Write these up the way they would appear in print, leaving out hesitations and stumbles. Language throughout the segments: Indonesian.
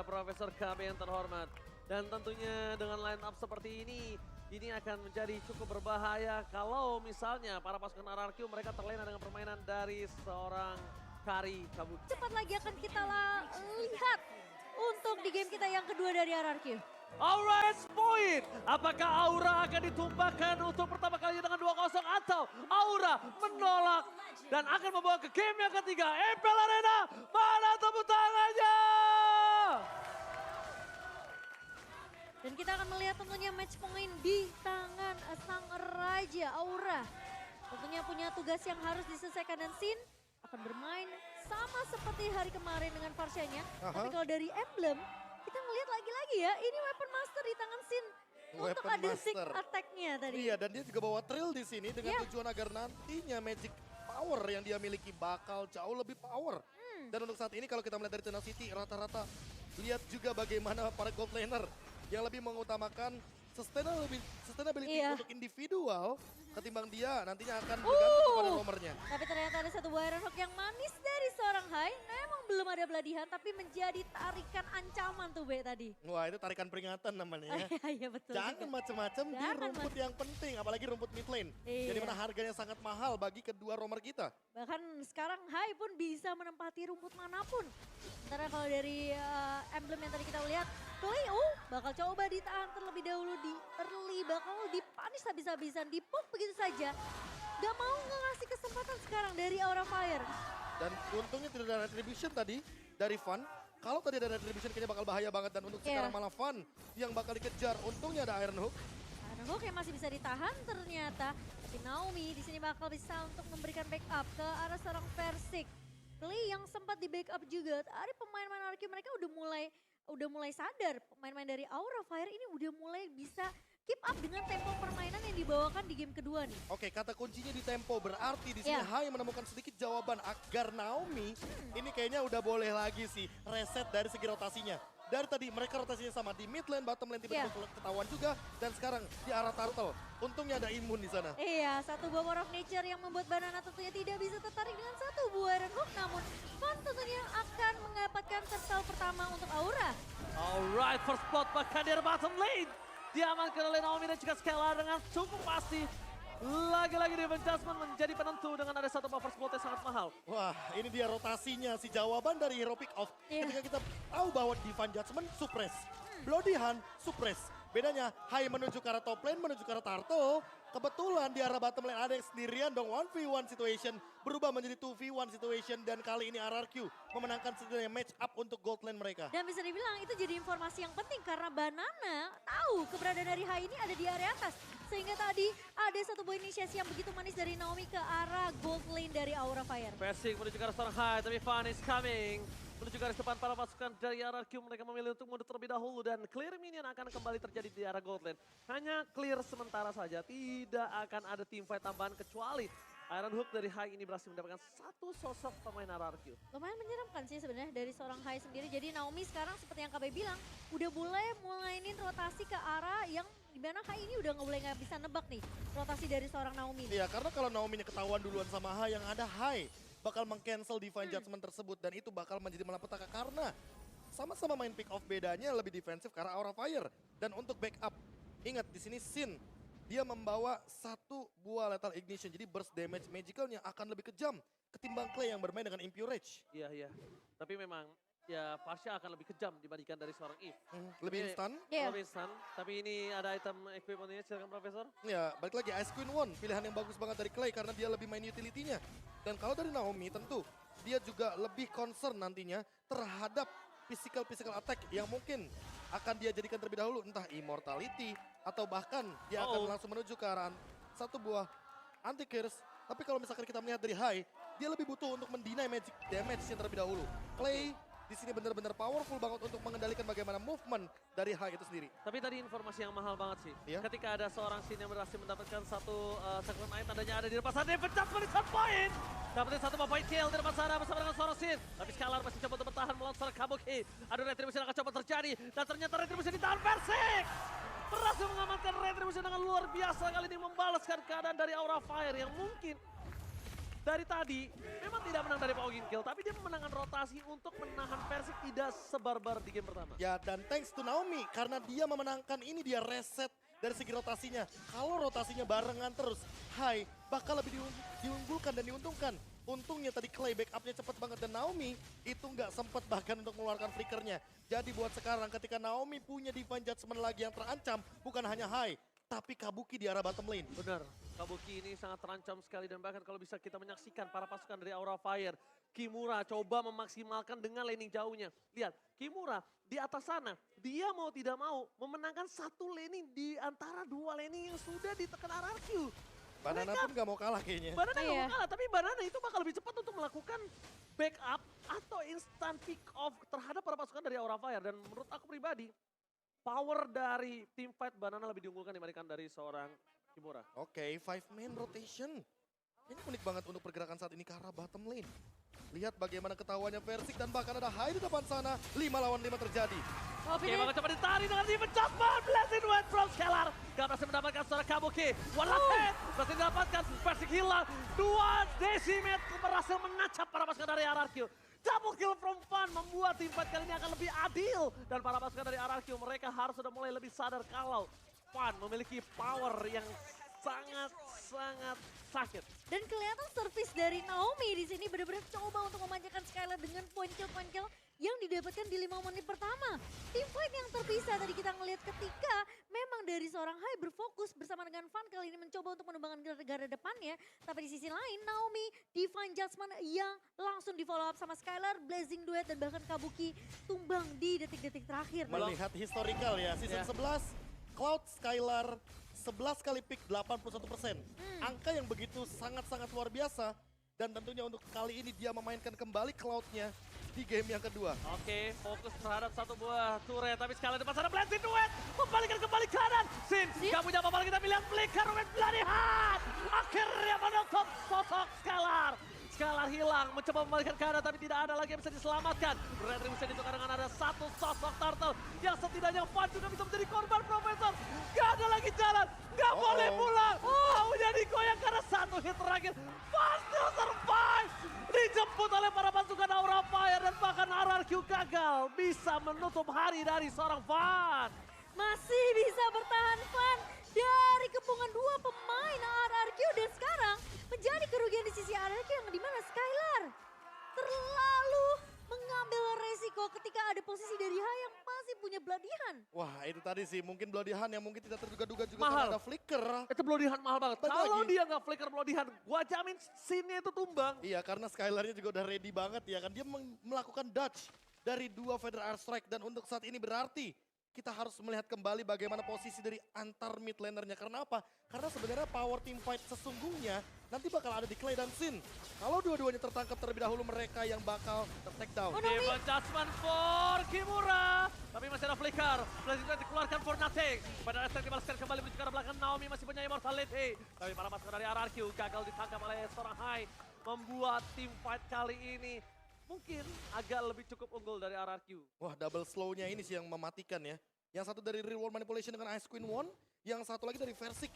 Profesor KB yang terhormat. Dan tentunya dengan line up seperti ini akan menjadi cukup berbahaya kalau misalnya para pasukan RRQ mereka terlena dengan permainan dari seorang Kari Kabut. Cepat lagi akan kita lihat untuk di game kita yang kedua dari RRQ. Aura match point. Apakah Aura akan ditumbangkan untuk pertama kalinya dengan 2-0 atau Aura menolak dan akan membawa ke game yang ketiga. MPL Arena, mana tepuk tangannya? Dan kita akan melihat tentunya match point di tangan sang Raja Aura. Tentunya punya tugas yang harus diselesaikan dan Sin akan bermain sama seperti hari kemarin dengan Varsyanya. Tapi kalau dari Emblem, kita ngelihat lagi-lagi ya, ini Weapon Master di tangan Sin. Untuk Weapon ada sneak Master. attack-nya tadi. Iya, dan dia juga bawa Trill di sini dengan tujuan agar nantinya Magic Power yang dia miliki bakal jauh lebih power. Dan untuk saat ini kalau kita melihat dari Tenacity rata-rata lihat juga bagaimana para gold laner yang lebih mengutamakan sustainability untuk individual ketimbang dia nantinya akan bergantung kepada roamernya. Tapi ternyata ada satu buah Iron Hook yang manis dari seorang Hai. Memang belum ada beladihan tapi menjadi tarikan ancaman tuh B tadi. Wah, itu tarikan peringatan namanya ya. Iya betul. Jangan macam-macam di Jangan rumput yang penting, apalagi rumput mid lane. Jadi mana harganya sangat mahal bagi kedua roamer kita. Bahkan sekarang Hai pun bisa menempati rumput manapun. Sementara kalau dari emblem yang tadi kita lihat, Cleo bakal coba ditahan terlebih dahulu di early, bakal dipanis habis-habisan, dipuk begitu saja. Gak mau ngasih kesempatan sekarang dari Aura Fire. Dan untungnya tidak ada retribution tadi dari Van. Kalau tadi ada retribution kayaknya bakal bahaya banget dan untuk sekarang malah Van yang bakal dikejar. Untungnya ada Iron Hook. Iron Hook yang masih bisa ditahan ternyata. Tapi Naomi di sini bakal bisa untuk memberikan backup ke arah seorang Versik. Klee yang sempat di backup juga. Ada pemain-pemain RRQ mereka udah mulai sadar. Pemain-pemain dari Aura Fire ini udah mulai bisa keep up dengan tempo permainan yang dibawakan di game kedua nih. Oke, kata kuncinya di tempo berarti di sini Hai menemukan sedikit jawaban agar Naomi ini kayaknya udah boleh lagi sih reset dari segi rotasinya. Dari tadi mereka rotasinya sama di mid lane, bottom lane tiba-tiba ketahuan juga dan sekarang di arah turtle. Untungnya ada imun di sana. Iya, satu buah War of Nature yang membuat Banana tentunya tidak bisa tertarik dengan satu buah Iron Hook. Namun Van tentunya akan mendapatkan turtle pertama untuk Aura. Alright, first spot bahkan di bottom lane. Diamankan oleh Naomi dan juga Skelar dengan cukup pasti. Lagi-lagi Divine Judgment menjadi penentu dengan ada satu buffer spot yang sangat mahal. Wah, ini dia rotasinya, si jawaban dari Hero Pick Off. Ketika kita tahu bahwa Divine Judgment suppress, Bloody Hand suppress. Bedanya Hai menuju ke arah top lane, menuju ke arah Turtle. Kebetulan di arah bottom lane ada yang sendirian dong 1v1 situation. Berubah menjadi 2v1 situation dan kali ini RRQ memenangkan setidaknya match up untuk gold lane mereka. Dan bisa dibilang itu jadi informasi yang penting karena Banana tahu keberadaan dari Hai ini ada di area atas. Sehingga tadi ada satu buah inisiasi yang begitu manis dari Naomi ke arah gold lane dari Aura Fire. Versik menuju ke arah seorang Hai, tapi Van is coming. Menuju garis depan para pasukan dari RRQ, mereka memilih untuk mundur terlebih dahulu dan clear minion akan kembali terjadi di arah gold lane. Hanya clear sementara saja, tidak akan ada team fight tambahan kecuali Iron Hook dari Hai ini berhasil mendapatkan satu sosok pemain RRQ. Lumayan menyeramkan sih sebenarnya dari seorang Hai sendiri. Jadi Naomi sekarang seperti yang KB bilang, udah mulainin rotasi ke arah yang dimana Hai ini udah nggak bisa nebak nih rotasi dari seorang Naomi. Iya, karena kalau Naomi ketahuan duluan sama Hai yang ada Hai bakal meng-cancel Divine Judgment tersebut dan itu bakal menjadi malapetaka karena sama-sama main pick off, bedanya lebih defensif karena Aura Fire. Dan untuk backup, ingat di sini Sin dia membawa satu buah lethal ignition, jadi burst damage magicalnya akan lebih kejam ketimbang Clay yang bermain dengan Impure Rage. Iya, tapi memang ya Fasya akan lebih kejam dibandingkan dari seorang Eve. Lebih instan. Lebih instan, tapi ini ada item equipmentnya, silakan Profesor. Ya, balik lagi Ice Queen One, pilihan yang bagus banget dari Clay karena dia lebih main utility-nya. Dan kalau dari Naomi tentu dia juga lebih concern nantinya terhadap physical attack yang mungkin akan dia jadikan terlebih dahulu, entah immortality atau bahkan dia akan langsung menuju ke arah satu buah anti-curse. Tapi kalau misalkan kita melihat dari Hai, dia lebih butuh untuk mendinai magic damage-nya terlebih dahulu. Clay di sini benar-benar powerful banget untuk mengendalikan bagaimana movement dari Hai itu sendiri. Tapi tadi informasi yang mahal banget sih. Ketika ada seorang Sin yang berhasil mendapatkan satu segmen main, tandanya ada di depan sana. Divine Judgment di satu poin. Dapetin satu point kill di depan sana bersama dengan seorang Sin. Tapi Scalar masih coba untuk bertahan melawan seorang Kabuki. Ada retribution yang akan coba terjadi. Dan ternyata retribution ditahan Versik. Berhasil mengamankan retribution dengan luar biasa. Kali ini membalaskan keadaan dari Aura Fire yang mungkin dari tadi memang tidak menang dari Pogging Kill, tapi dia memenangkan rotasi untuk menahan Persik tidak sebarbar di game pertama. Ya, dan thanks to Naomi karena dia memenangkan ini, dia reset dari segi rotasinya. Kalau rotasinya barengan terus, Hai bakal lebih diunggulkan dan diuntungkan. Untungnya tadi Clay backupnya cepat banget dan Naomi itu nggak sempat bahkan untuk mengeluarkan flickernya. Jadi buat sekarang ketika Naomi punya Divine Judgment lagi yang terancam, bukan hanya Hai, tapi Kabuki di arah bottom lane. Benar, Kabuki ini sangat terancam sekali dan bahkan kalau bisa kita menyaksikan para pasukan dari Aura Fire. Kimura coba memaksimalkan dengan laning jauhnya. Lihat, Kimura di atas sana, dia mau tidak mau memenangkan satu laning di antara dua laning yang sudah ditekan RRQ. Banana pun nggak mau kalah kayaknya. Banana nggak Iya. mau kalah, tapi Banana itu bakal lebih cepat untuk melakukan backup atau instant pick off terhadap para pasukan dari Aura Fire. Dan menurut aku pribadi, power dari team fight Banana lebih diunggulkan dibandingkan dari seorang Kimura. Oke, 5-man rotation. Ini unik banget untuk pergerakan saat ini ke arah bottom lane. Lihat bagaimana ketahuannya Persik dan bahkan ada Hai di depan sana. 5 lawan 5 terjadi. Oke, bakal coba ditarik dengan Steven Chapman. Blessing Went from Scalar. Gak berhasil mendapatkan seorang Kabuki. One last hit. Berhasil didapatkan. Persik hilang. 2 decimate berhasil menancap para pasukan dari RRQ. Double kill from Fun membuat tim fight kali ini akan lebih adil. Dan para pasukan dari RRQ mereka harus sudah mulai lebih sadar kalau Fun memiliki power yang sangat sakit. Dan kelihatan service dari Naomi di sini benar-benar coba untuk memanjakan Skylar dengan point kill yang didapatkan di 5 menit pertama. Tim fight yang terpisah tadi kita ngelihat ketika memang dari seorang Hai berfokus bersama dengan Fun kali ini mencoba untuk menumbangkan gara depannya. Tapi di sisi lain Naomi, Divine Judgment yang langsung di follow up sama Skylar, Blazing Duet dan bahkan Kabuki tumbang di detik-detik terakhir. Melihat historical ya, season 11, Cloud Skylar 11 kali pick 81%. Angka yang begitu sangat-sangat luar biasa. Dan tentunya untuk kali ini dia memainkan kembali Cloud-nya di game yang kedua. Oke, fokus terhadap satu buah turret. Tapi sekali depan sana Blessing Duet. Membalikan kembali kanan. Sin, gak punya apa-apa lagi tapi lihat flicker with bloody hand. Akhirnya menutup sosok Scalar. Scalar hilang, mencoba membalikan kanan tapi tidak ada lagi yang bisa diselamatkan. Retribution ditukar dengan ada satu sosok turtle yang setidaknya Fun juga bisa menjadi korban Profesor. Gak ada lagi jalan, gak boleh pulang. Maunya digoyang karena satu hit terakhir. Fun still survive. Dijemput oleh para pasukan Aura Fire dan bahkan RRQ gagal bisa menutup hari dari seorang Fun. Masih bisa bertahan Fun dari kepungan 2 pemain RRQ dan sekarang menjadi kerugian di sisi RRQ yang dimana Skylar terlalu mengambil resiko ketika ada posisi dari Hai yang masih punya Bloody Hand. Wah itu tadi sih mungkin Bloody Hand yang mungkin tidak terduga-duga juga Mahal. karena ada flicker. Itu Bloody Hand mahal banget. Balik Kalau lagi. dia nggak flicker Bloody Hand, gua jamin scene-nya itu tumbang. Iya karena Skylar-nya juga udah ready banget ya kan. Dia melakukan dodge dari 2 Feather Airstrike dan untuk saat ini berarti kita harus melihat kembali bagaimana posisi dari antar mid lanernya. Karena apa? Karena sebenarnya power team fight sesungguhnya nanti bakal ada di Clay dan Sin. Kalau dua-duanya tertangkap terlebih dahulu mereka yang bakal ter-take down. Divine Judgment for Kimura. Tapi masih ada flicker. Blazing Duet dikeluarkan for nothing. Pada Airstrike dibalaskan kembali menuju ke arah belakang. Naomi masih punya immortality. Tapi para pasukan dari RRQ gagal ditangkap oleh seorang Hai. Membuat team fight kali ini mungkin agak lebih cukup unggul dari RRQ. Wah double slow-nya ini sih yang mematikan ya. Yang satu dari Real World Manipulation dengan Ice Queen One. Yang satu lagi dari Versik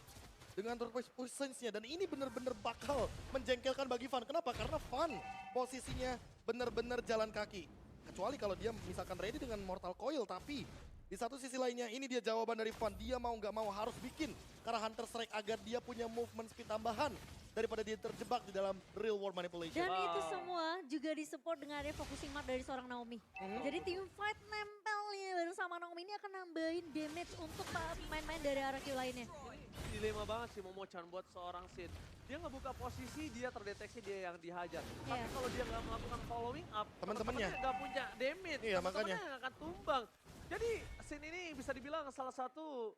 dengan turret positions-nya. Dan ini benar-benar bakal menjengkelkan bagi Fun. Kenapa? Karena Fun posisinya benar-benar jalan kaki. Kecuali kalau dia misalkan ready dengan Mortal Coil. Tapi di satu sisi lainnya ini dia jawaban dari Fun. Dia mau nggak mau harus bikin karena Hunter Strike agar dia punya movement speed tambahan. Daripada dia terjebak di dalam Real World Manipulation. Dan itu semua juga disupport dengan ada focusing mark dari seorang Naomi. Jadi team fight nempelnya bareng sama Naomi ini akan nambahin damage untuk pemain-pemain dari RRQ lainnya. Ini dilema banget sih Momochan buat seorang Sin. Dia ngebuka posisi, dia terdeteksi dia yang dihajar. Tapi Iya. kalau dia nggak melakukan following up, Teman-temannya nggak punya damage. Iya, makanya. Teman-temannya akan tumbang. Jadi Sin ini bisa dibilang salah satu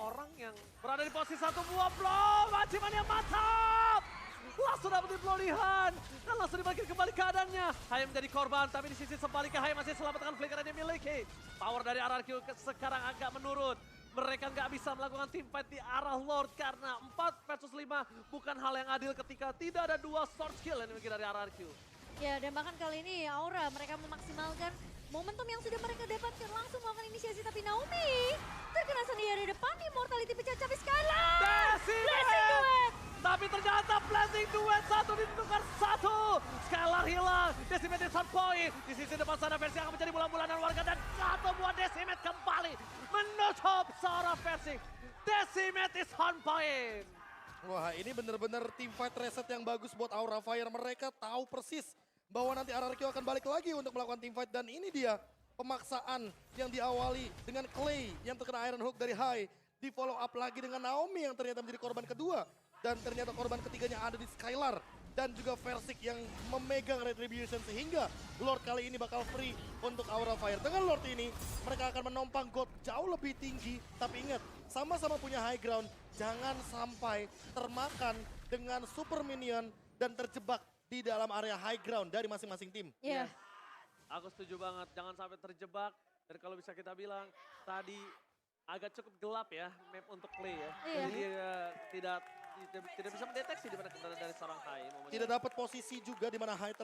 orang yang berada di posisi satu buah blow. Majiman yang mantap. Langsung dapetin Bloody Hand. Dan langsung dibalikin kembali keadaannya. Hai menjadi korban, tapi di sisi sebaliknya Hai masih selamat dengan flicker yang dimiliki. Power dari RRQ sekarang agak menurun. Mereka nggak bisa melakukan team fight di arah Lord karena 4 versus 5 bukan hal yang adil ketika tidak ada 2 sword skill yang dimiliki dari RRQ. Ya dan bahkan kali ini Aura mereka memaksimalkan momentum yang sudah mereka dapatkan langsung melakukan inisiasi. Tapi Naomi terkena sendiri di depan, immortality pecah cabai Skylar. Blessing Duet! Tapi ternyata Blessing Duet satu ditukar hilang. Decimate is on point. Di sisi depan sana versi akan menjadi bulan-bulanan warga dan satu buah Decimate kembali menutup seorang versi. Decimate is on point. Wah, ini bener-bener team fight reset yang bagus buat Aura Fire. Mereka tahu persis bahwa nanti RRQ akan balik lagi untuk melakukan team fight. Dan ini dia pemaksaan yang diawali dengan Clay yang terkena Iron Hook dari High. Di follow up lagi dengan Naomi yang ternyata menjadi korban kedua. Dan ternyata korban ketiganya ada di Skylar. Dan juga Versik yang memegang Retribution sehingga Lord kali ini bakal free untuk Aura Fire. Dengan Lord ini mereka akan menompang God jauh lebih tinggi. Tapi ingat, sama-sama punya high ground. Jangan sampai termakan dengan super minion dan terjebak di dalam area high ground dari masing-masing tim. Iya. Aku setuju banget, jangan sampai terjebak. Dan kalau bisa kita bilang, tadi agak cukup gelap ya map untuk Clay ya. Iya. Jadi tidak bisa mendeteksi di mana keberadaan dari seorang Hai. Tidak dapat posisi juga di mana High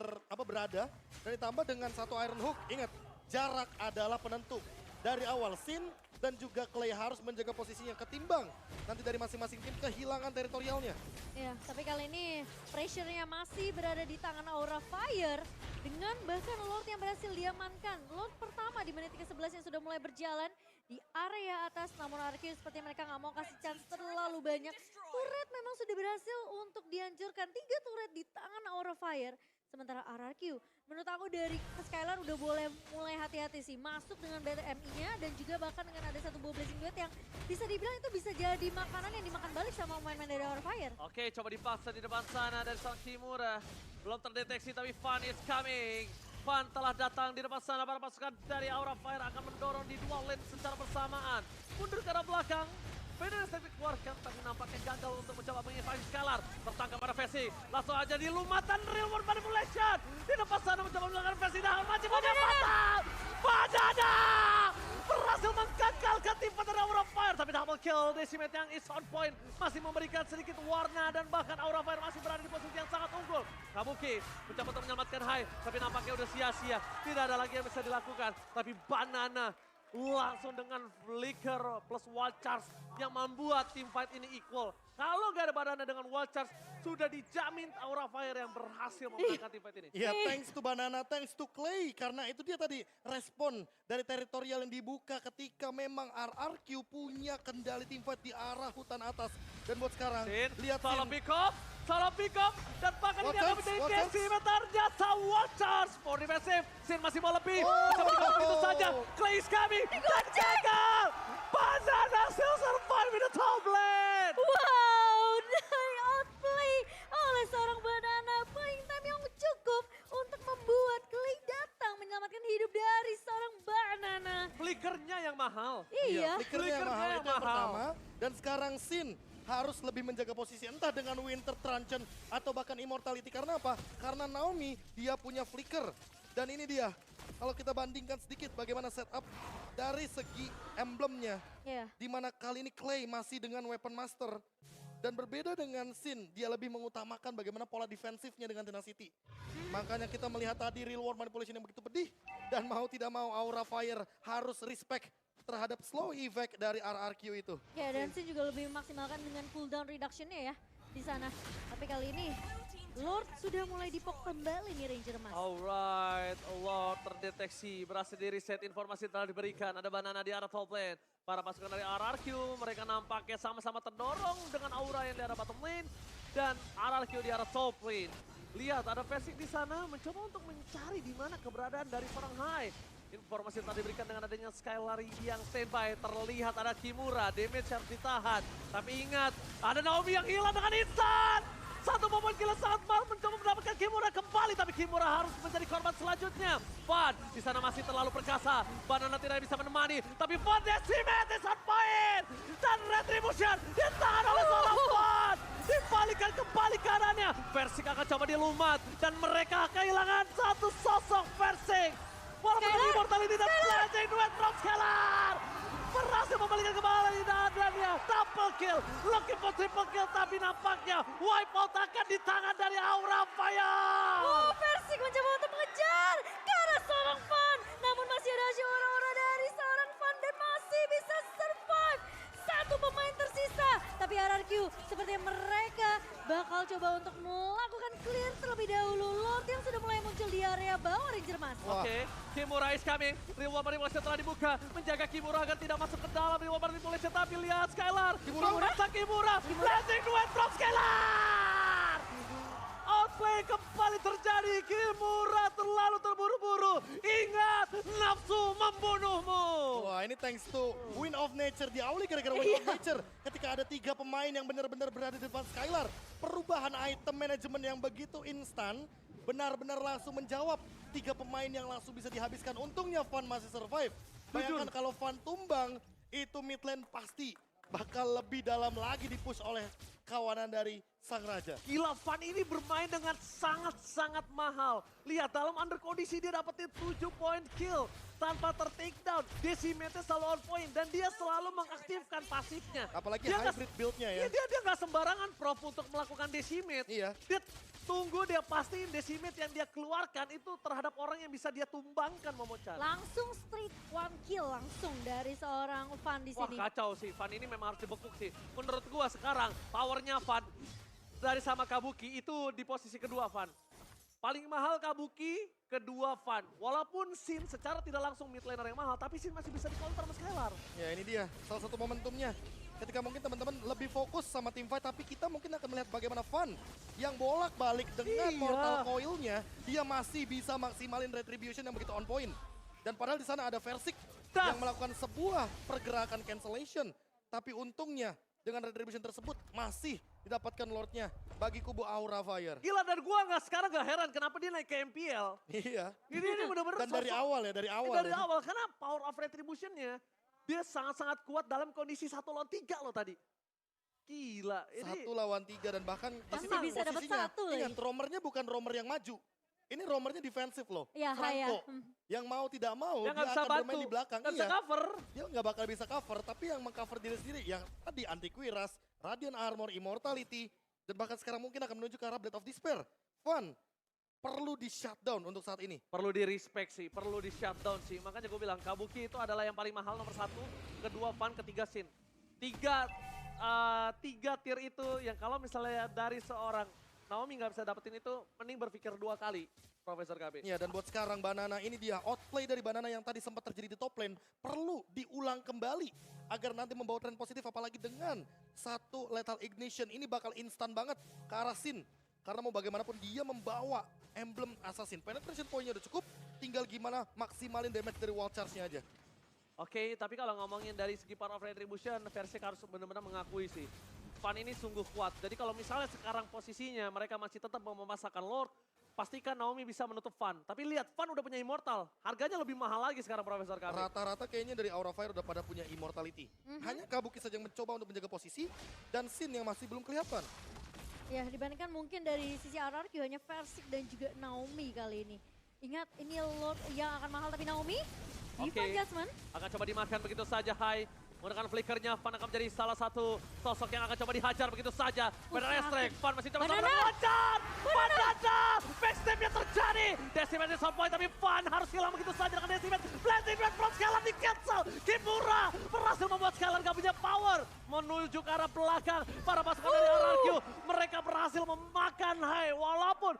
berada. Dan ditambah dengan satu Iron Hook, ingat jarak adalah penentu. Dari awal Sin dan juga Clay harus menjaga posisinya ketimbang nanti dari masing-masing tim kehilangan teritorialnya. Ya, tapi kali ini pressure-nya masih berada di tangan Aura Fire dengan bahkan Lord yang berhasil diamankan. Lord pertama di menit ke-11 yang sudah mulai berjalan di area atas, namun RRQ seperti mereka nggak mau kasih chance terlalu banyak. Turret memang sudah berhasil untuk dihancurkan, 3 turret di tangan Aura Fire. Sementara RRQ, menurut aku dari Skylar udah boleh mulai hati-hati sih. Masuk dengan BTMI-nya dan juga bahkan dengan ada satu buah Blazing Duet yang bisa dibilang itu bisa jadi makanan yang dimakan balik sama pemain-pemain dari Aura Fire. Oke, coba dipaksa di depan sana dari sang Kimura. Belum terdeteksi tapi Fun is coming. Fun telah datang di depan sana, para pasukan dari Aura Fire akan mendorong di dua lane secara bersamaan. Mundur ke arah belakang. Federer Step dikeluarkan tapi nampaknya gagal untuk mencoba menginvasi Skylar. Tertangkap pada Vessi. Langsung aja di lumatan Real World Manipulation. Di depan sana mencoba melakukan Vessi dan masih punya fatal. Banana berhasil menggagalkan tim dari Aura Fire. Tapi double kill Decimate yang is on point. Masih memberikan sedikit warna dan bahkan Aura Fire masih berada di posisi yang sangat unggul. Kabuki mencoba untuk menyelamatkan High. Tapi nampaknya udah sia-sia. Tidak ada lagi yang bisa dilakukan. Tapi Banana langsung dengan flicker plus wall charge yang membuat team fight ini equal. Kalau gak ada Banana dengan wall charge, sudah dijamin Aura Fire yang berhasil memenangkan team fight ini. Ya, thanks to Banana, thanks to Clay. Karena itu dia tadi respon dari teritorial yang dibuka ketika memang RRQ punya kendali team fight di arah hutan atas. Dan buat sekarang, Sin, lihat salah Sin. pick up, dan bahkan ini akan menjadi Decimate ternyata wall charge. For defensive, Sin masih mau lebih. Coba dikawal begitu saja, Clay is coming, dan gagal. Banana still survive in the top lane. Wow, outplay oleh seorang Banana. Playing time yang cukup untuk membuat Clay datang menyelamatkan hidup dari seorang Banana. Flickernya yang mahal. Iya. Flickernya yang mahal Flickernya itu yang mahal. pertama. Dan sekarang Sin harus lebih menjaga posisi entah dengan Winter Truncheon atau bahkan Immortality. Karena apa? Karena Naomi dia punya flicker. Dan ini dia, kalau kita bandingkan sedikit bagaimana setup dari segi emblemnya. Iya. Dimana kali ini Clay masih dengan Weapon Master. Dan berbeda dengan Sin, dia lebih mengutamakan bagaimana pola defensifnya dengan Tenacity. Makanya kita melihat tadi Real World Manipulation yang begitu pedih. Dan mau tidak mau Aura Fire harus respect terhadap slow effect dari RRQ itu. Ya, dan Sin juga lebih memaksimalkan dengan cooldown reduction-nya ya di sana. Tapi kali ini Lord sudah mulai dipok kembali nih Ranger Mas. Alright, Lord terdeteksi, berhasil di reset, informasi telah diberikan. Ada Banana di arah top lane. Para pasukan dari RRQ, mereka nampaknya sama-sama terdorong dengan aura yang di arah bottom lane. Dan RRQ di arah top lane. Lihat, ada Versik di sana mencoba untuk mencari di mana keberadaan dari seorang High. Informasi telah diberikan dengan adanya Skylar yang standby. Terlihat ada Kimura, damage harus ditahan. Tapi ingat, ada Naomi yang hilang dengan instan. Satu momen gila sangat mal mencoba mendapatkan Kimura kembali. Tapi Kimura harus menjadi korban selanjutnya. Fun di sana masih terlalu perkasa. Banana tidak bisa menemani. Tapi Fun Decimate is on point. Dan Retribution ditahan oleh seorang Fun. Dibalikan kembali kanannya. Versik akan coba dilumat. Dan mereka kehilangan satu sosok Versik. Walaupun Immortality dan Blazing Duet from Skylar. Berhasil membalikan kembali dadanya. Double kill. Looking for triple kill. Tapi nampaknya wipe out akan di tangan dari Aura Fire. Oh, Versik mencoba untuk mengejar ke arah seorang Fun. Namun masih ada aura-aura dari seorang Fun dan masih bisa survive. Satu pemain tersisa. Tapi RRQ sepertinya mereka bakal coba untuk melakukan clear terlebih dahulu. Lord yang sudah mulai muncul area bawah Ranger Mas. Wah. Oke, Kimura is coming. Reward manipulation telah dibuka. Menjaga Kimura agar tidak masuk ke dalam reward manipulation. Tapi lihat Skylar. Memaksa Kimura. Blazing duet from Skylar. Outplay kembali terjadi. Kimura terlalu terburu-buru. Ingat, nafsu membunuhmu. Wah, ini thanks to Win of Nature. Diawali gara-gara Win of Nature. Ketika ada 3 pemain yang benar-benar berada di depan Skylar. Perubahan item manajemen yang begitu instan. Benar-benar langsung menjawab. 3 pemain yang langsung bisa dihabiskan. Untungnya Fan masih survive. Bayangkan kalau Fan tumbang, itu mid lane pasti bakal lebih dalam lagi dipush oleh kawanan dari Sang Raja. Gila, Fan ini bermain dengan sangat-sangat mahal. Lihat, dalam under kondisi dia dapetin 7 point kill. Tanpa ter-takedown, decimate-nya selalu on point. Dan dia selalu mengaktifkan pasifnya. Apalagi Dia hybrid build-nya ya. Dia nggak sembarangan prof untuk melakukan decimate. Iya. Dia tunggu, dia pastiin decimate yang dia keluarkan itu terhadap orang yang bisa dia tumbangkan, Momochan. Langsung straight 1 kill langsung dari seorang Fan di Wah, sini. kacau sih. Fan ini memang harus dibekuk sih. Menurut gua sekarang powernya Fan dari sama Kabuki itu di posisi kedua Fan. Paling mahal Kabuki, kedua Fan. Walaupun Sin secara tidak langsung mid laner yang mahal, tapi Sin masih bisa di-counter sama Skylar. Ya ini dia salah satu momentumnya. Ketika mungkin teman-teman lebih fokus sama team fight, tapi kita mungkin akan melihat bagaimana Fan yang bolak-balik dengan Iya. Mortal Coil-nya, dia masih bisa maksimalin retribution yang begitu on point. Dan padahal di sana ada Versik Das. yang melakukan sebuah pergerakan cancellation. Tapi untungnya dengan retribution tersebut masih didapatkan Lordnya bagi kubu Aura Fire. Gila, dan gua sekarang gak heran kenapa dia naik ke MPL. Iya. Ini bener-bener Dan dari sosok- awal ya, dari awal. Dari ya. awal, karena power of retribution-nya dia sangat-sangat kuat dalam kondisi 1 lawan 3 loh tadi. Gila, ini 1 lawan 3 dan bahkan di Masih sini bisa dapat posisinya, 1 lagi. ingat roamernya bukan roamer yang maju. Ini roamernya defensif loh. Ya, Franco. Haya. Yang mau tidak mau yang dia gak bisa akan bermain bantu, di belakang. gak bisa Iya. cover. Dia nggak bakal bisa cover, tapi yang mengcover diri sendiri. Yang tadi anti-Quiras, Radiant Armor, Immortality. Dan bahkan sekarang mungkin akan menuju ke arah Blade of Despair. Fun, perlu di shutdown untuk saat ini. Perlu di respect sih, perlu di shutdown sih. Makanya gue bilang Kabuki itu adalah yang paling mahal nomor 1, kedua Fan, ketiga Sin. Tiga tier itu yang kalau misalnya dari seorang Naomi nggak bisa dapetin itu, mending berpikir 2 kali, Profesor KB. Ya, dan buat sekarang Banana ini dia outplay dari Banana yang tadi sempat terjadi di top lane perlu diulang kembali agar nanti membawa tren positif, apalagi dengan 1 lethal ignition ini bakal instan banget ke arah Sin. Karena mau bagaimanapun dia membawa emblem assassin. Penetration point-nya udah cukup, tinggal gimana maksimalin damage dari wall charge-nya aja. Oke, tapi kalau ngomongin dari segi power of retribution, Versik harus benar-benar mengakui sih. Fan ini sungguh kuat. Jadi kalau misalnya sekarang posisinya mereka masih tetap mau memasakkan Lord, pastikan Naomi bisa menutup Fan. Tapi lihat, Fan udah punya Immortal. Harganya lebih mahal lagi sekarang, Profesor KB. Rata-rata kayaknya dari Aura Fire udah pada punya immortality. Hanya Kabuki saja yang mencoba untuk menjaga posisi dan Sin yang masih belum kelihatan. Ya, dibandingkan mungkin dari sisi RRQ hanya Versik dan juga Naomi kali ini. Ingat, ini Lord yang akan mahal tapi Naomi. Diva Jasmine. Akan coba dimakan begitu saja, Hai. Menggunakan flickernya, Fan akan menjadi salah satu sosok yang akan coba dihajar begitu saja. Banana Strike, Fan masih coba Banana. meloncat. Banana! Backstep-nya terjadi. Decimate is on point, tapi Fan harus hilang begitu saja dengan Decimate. Blazing Red from Skylar di cancel. Kimura berhasil membuat Skylar gak punya power. Menuju ke arah belakang. Para pasukan dari RRQ, mereka berhasil memakan Hai. Walaupun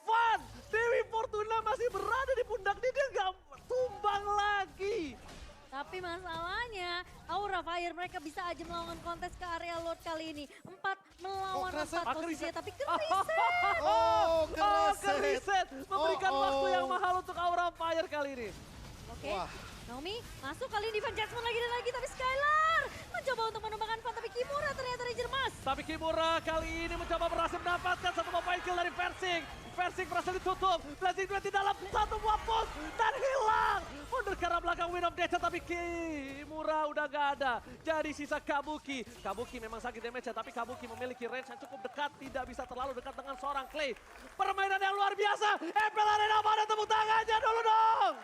Fan, Dewi Fortuna masih berada di pundak dia gak tumbang lagi. Tapi masalahnya, Aura Fire mereka bisa aja melawan kontes ke area Lord kali ini. 4 melawan 4 posisinya, tapi kereset. Oh, Reset. Memberikan waktu yang mahal untuk Aura Fire kali ini. Oke, Wah. Naomi masuk kali ini Van Jasmine lagi dan lagi, tapi Skylar mencoba untuk menumbangkan Fan, tapi Kimura ternyata Ranger Mas. Tapi Kimura kali ini mencoba berhasil mendapatkan 1 point kill dari Versik. Versik berhasil ditutup. Blazing Duet di dalam 1 buah push dan hilang. Mundur ke arah belakang Win of Nature, tapi Kimura udah gak ada. Jadi sisa Kabuki. Kabuki memang sakit damage-nya, tapi Kabuki memiliki range yang cukup dekat. Tidak bisa terlalu dekat dengan seorang Clay. Permainan yang luar biasa. MPL Arena, mana tepuk tangannya dulu dong.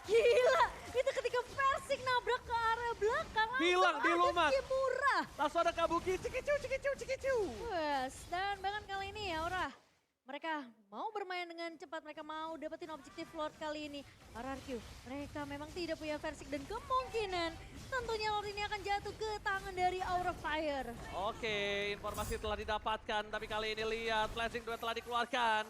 Gila, itu ketika Versik nabrak ke area belakang, Hilang di langsung lumat. ada Kimura. Langsung ada Kabuki, cikicu. Wes, dan bahkan kali ini ya Aura, mereka mau bermain dengan cepat, mereka mau dapetin objektif Lord kali ini. RRQ, mereka memang tidak punya Versik dan kemungkinan tentunya Lord ini akan jatuh ke tangan dari Aura Fire. Oke, informasi telah didapatkan, tapi kali ini lihat Blazing Duet telah dikeluarkan.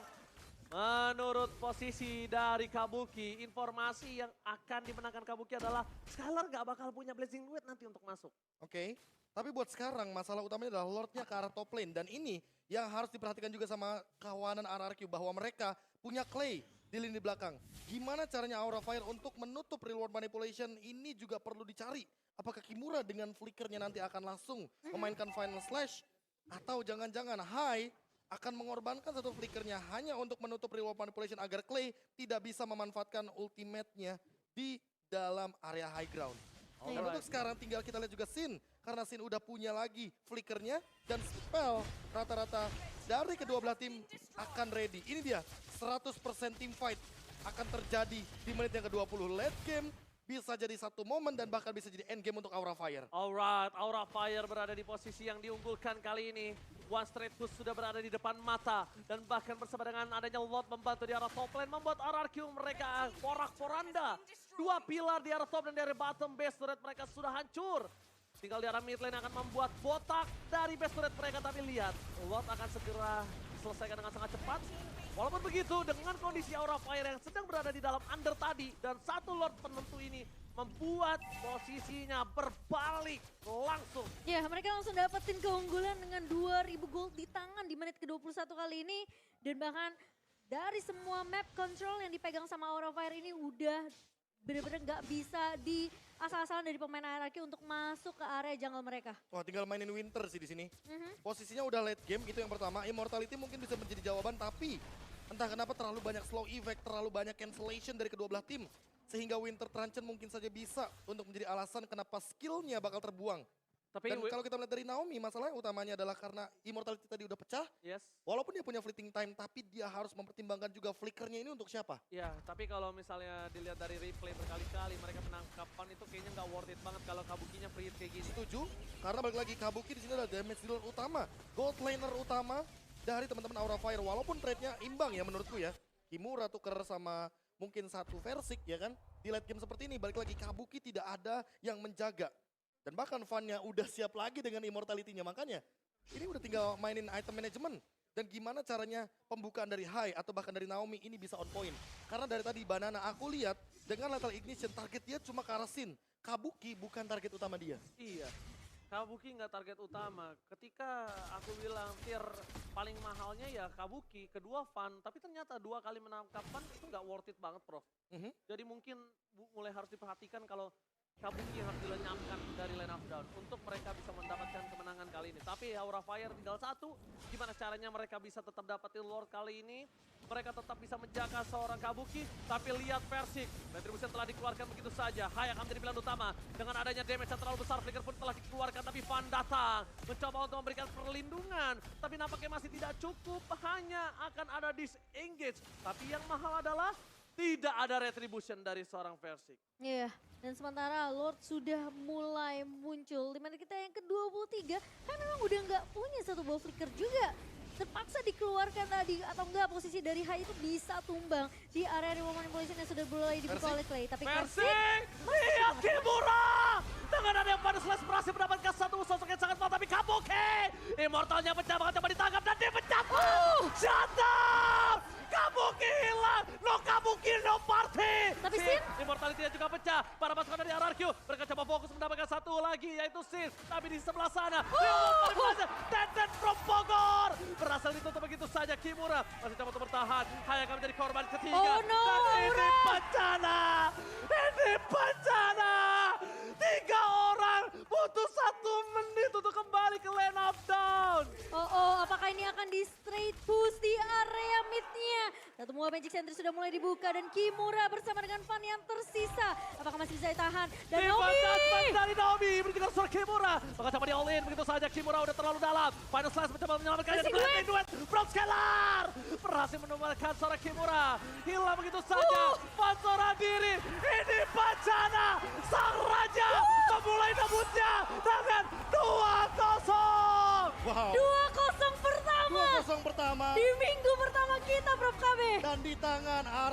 Menurut posisi dari Kabuki, informasi yang akan dimenangkan Kabuki adalah Skylar nggak bakal punya Blazing Duet nanti untuk masuk. Oke, tapi buat sekarang masalah utamanya adalah Lordnya ke arah top lane. Dan ini yang harus diperhatikan juga sama kawanan RRQ bahwa mereka punya Clay di lini belakang. Gimana caranya Aura Fire untuk menutup reward manipulation ini juga perlu dicari. Apakah Kimura dengan flickernya nanti akan langsung memainkan Final Slash? Atau jangan-jangan Hai akan mengorbankan satu flickernya hanya untuk menutup reward manipulation agar Clay tidak bisa memanfaatkan ultimate-nya di dalam area high ground. Dan untuk sekarang tinggal kita lihat juga Sin. Karena Sin udah punya lagi flickernya dan spell rata-rata dari kedua belah tim akan ready. Ini dia 100% team fight akan terjadi di menit yang ke-20. Late game bisa jadi satu momen dan bahkan bisa jadi end game untuk Aura Fire. Alright, Aura Fire berada di posisi yang diunggulkan kali ini. One Straight Push sudah berada di depan mata. Dan bahkan bersama dengan adanya Lord membantu di arah top lane membuat RRQ mereka porak-poranda. Dua pilar di arah top dan di arah bottom base turret mereka sudah hancur. Tinggal di arah mid lane akan membuat botak dari base turret mereka. Tapi lihat, Lord akan segera selesaikan dengan sangat cepat. Walaupun begitu, dengan kondisi Aura Fire yang sedang berada di dalam under tadi. Dan satu Lord penentu ini membuat posisinya berbalik langsung. Ya, mereka langsung dapetin keunggulan dengan 2000 gold di tangan di menit ke-21 kali ini. Dan bahkan dari semua map control yang dipegang sama Aura Fire ini udah bener-bener gak bisa di asal-asalan dari pemain RRQ untuk masuk ke area jungle mereka. Wah, tinggal mainin Winter sih di sini. Posisinya udah late game, itu yang pertama. Immortality mungkin bisa menjadi jawaban, tapi entah kenapa terlalu banyak slow effect, terlalu banyak cancellation dari kedua belah tim. Sehingga Winter Truncheon mungkin saja bisa untuk menjadi alasan kenapa skillnya bakal terbuang. Tapi Dan kalau kita melihat dari Naomi, masalah yang utamanya adalah karena Immortality tadi udah pecah. yes. Walaupun dia punya fleeting time, tapi dia harus mempertimbangkan juga flickernya ini untuk siapa. Ya, tapi kalau misalnya dilihat dari replay berkali-kali mereka penangkapan itu kayaknya nggak worth it banget kalau Kabukinya free hit kayak gini. Setuju, karena balik lagi Kabuki di sini adalah damage dealer utama, gold laner utama dari teman-teman Aura Fire. Walaupun trade-nya imbang ya menurutku ya. Kimura tuker sama mungkin satu Versik ya kan. Di late game seperti ini balik lagi Kabuki tidak ada yang menjaga. Dan bahkan Van-nya udah siap lagi dengan immortality-nya. Makanya ini udah tinggal mainin item management. Dan gimana caranya pembukaan dari Hai atau bahkan dari Naomi ini bisa on point. Karena dari tadi Banana aku lihat dengan Lethal Ignition target dia cuma ke arah Sin. Kabuki bukan target utama dia. Iya. Kabuki nggak target utama. Ketika aku bilang tier paling mahalnya ya Kabuki, kedua Van, tapi ternyata dua kali menangkap Van itu nggak worth it banget, Prof. Jadi mungkin mulai harus diperhatikan kalau Kabuki harus dilenyapkan dari line of down untuk mereka bisa mendapatkan kemenangan kali ini. Tapi Aura Fire tinggal satu, gimana caranya mereka bisa tetap dapetin Lord kali ini. Mereka tetap bisa menjaga seorang Kabuki, tapi lihat Versik. Retribution telah dikeluarkan begitu saja. Hai akan menjadi pilihan utama. Dengan adanya damage yang terlalu besar, Flicker pun telah dikeluarkan, tapi Van datang. Mencoba untuk memberikan perlindungan, tapi nampaknya masih tidak cukup. Hanya akan ada disengage. Tapi yang mahal adalah tidak ada retribution dari seorang Versik. Iya, dan sementara Lord sudah mulai muncul. Di menit kita yang ke-23, kan memang udah nggak punya satu ball flicker juga. Terpaksa dikeluarkan tadi, atau enggak posisi dari Hai itu bisa tumbang di area reward manipulation yang sudah mulai dibuka oleh Clay. Tapi Versik, lihat Kimura! Dengan ada yang pada Slash berhasil mendapatkan satu sosok yang sangat mahal, tapi Kabuki! Immortalnya pecah banget, coba ditangkap dan dia pecah! Shut down! Kabuki hilang! No Kabuki, no party! Tapi Sin? Immortality-nya juga pecah. Para pasukan dari RRQ, mereka coba fokus mendapatkan satu lagi, yaitu Sin. Tapi di sebelah sana, Teten from Bogor! Berhasil ditutup begitu saja Kimura. Masih coba untuk bertahan. Hai akan menjadi korban ketiga. Oh no, Dan ini Aura! bencana! Ini bencana! 3 orang butuh 1 menit untuk kembali ke lane of down. Oh, apakah ini akan di straight push di area mid-nya? Satu mua Magic Center sudah mulai dibuka dan Kimura bersama dengan Van yang tersisa. Apakah masih bisa ditahan? Dan Naomi! Dari Naomi berikutnya suara Kimura. Maka coba di all in begitu saja Kimura udah terlalu dalam. Final Slash mencoba menyelamatkannya. Masih Duet from Scalar. Berhasil menemukan suara Kimura. Hilang begitu saja. Van seorang diri. Ini bencana. Sang Raja memulai debutnya dengan 2-0. Wow. 2-0 pertama 2-0 pertama di minggu pertama kita, Prof. KB. dan di tangan